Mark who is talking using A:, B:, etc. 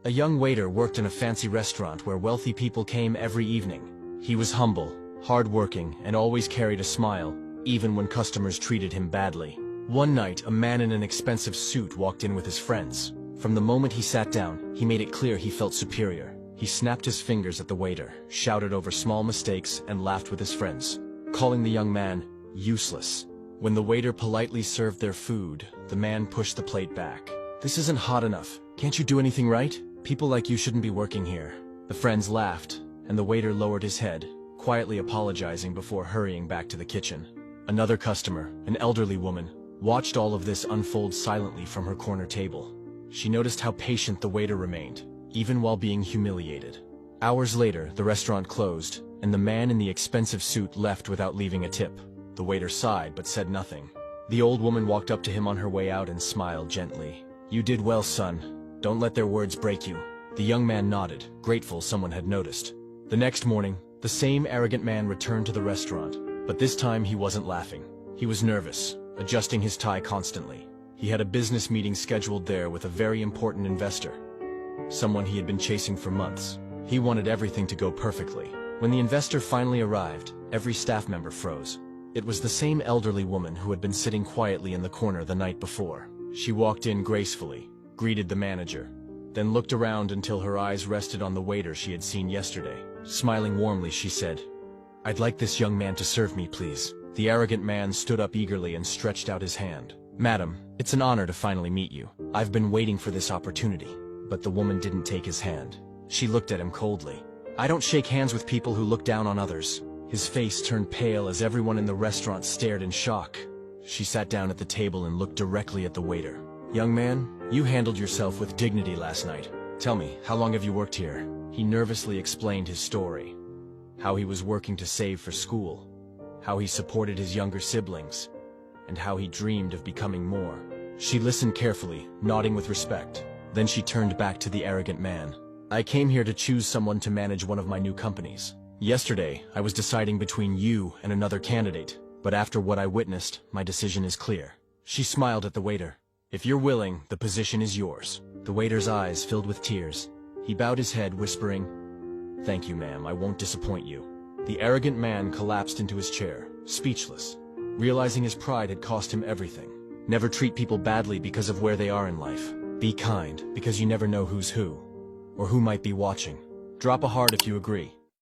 A: A young waiter worked in a fancy restaurant where wealthy people came every evening. He was humble, hard-working, and always carried a smile, even when customers treated him badly. One night, a man in an expensive suit walked in with his friends. From the moment he sat down, he made it clear he felt superior. He snapped his fingers at the waiter, shouted over small mistakes, and laughed with his friends, calling the young man useless. When the waiter politely served their food, the man pushed the plate back. "This isn't hot enough. Can't you do anything right? People like you shouldn't be working here." The friends laughed, and the waiter lowered his head, quietly apologizing before hurrying back to the kitchen. Another customer, an elderly woman, watched all of this unfold silently from her corner table. She noticed how patient the waiter remained, even while being humiliated. Hours later, the restaurant closed, and the man in the expensive suit left without leaving a tip. The waiter sighed but said nothing. The old woman walked up to him on her way out and smiled gently. "You did well, son. Don't let their words break you." The young man nodded, grateful someone had noticed. The next morning, the same arrogant man returned to the restaurant, but this time he wasn't laughing. He was nervous, adjusting his tie constantly. He had a business meeting scheduled there with a very important investor, someone he had been chasing for months. He wanted everything to go perfectly. When the investor finally arrived, every staff member froze. It was the same elderly woman who had been sitting quietly in the corner the night before. She walked in gracefully, greeted the manager, then looked around until her eyes rested on the waiter she had seen yesterday. Smiling warmly, she said, "I'd like this young man to serve me, please." The arrogant man stood up eagerly and stretched out his hand. "Madam, it's an honor to finally meet you. I've been waiting for this opportunity." But the woman didn't take his hand. She looked at him coldly. "I don't shake hands with people who look down on others." His face turned pale as everyone in the restaurant stared in shock. She sat down at the table and looked directly at the waiter. "Young man, you handled yourself with dignity last night. Tell me, how long have you worked here?" He nervously explained his story. How he was working to save for school, how he supported his younger siblings, and how he dreamed of becoming more. She listened carefully, nodding with respect. Then she turned back to the arrogant man. "I came here to choose someone to manage one of my new companies. Yesterday, I was deciding between you and another candidate, but after what I witnessed, my decision is clear." She smiled at the waiter. "If you're willing, the position is yours." The waiter's eyes filled with tears. He bowed his head, whispering, "Thank you, ma'am, I won't disappoint you." The arrogant man collapsed into his chair, speechless, realizing his pride had cost him everything. Never treat people badly because of where they are in life. Be kind, because you never know who's who, or who might be watching. Drop a heart if you agree.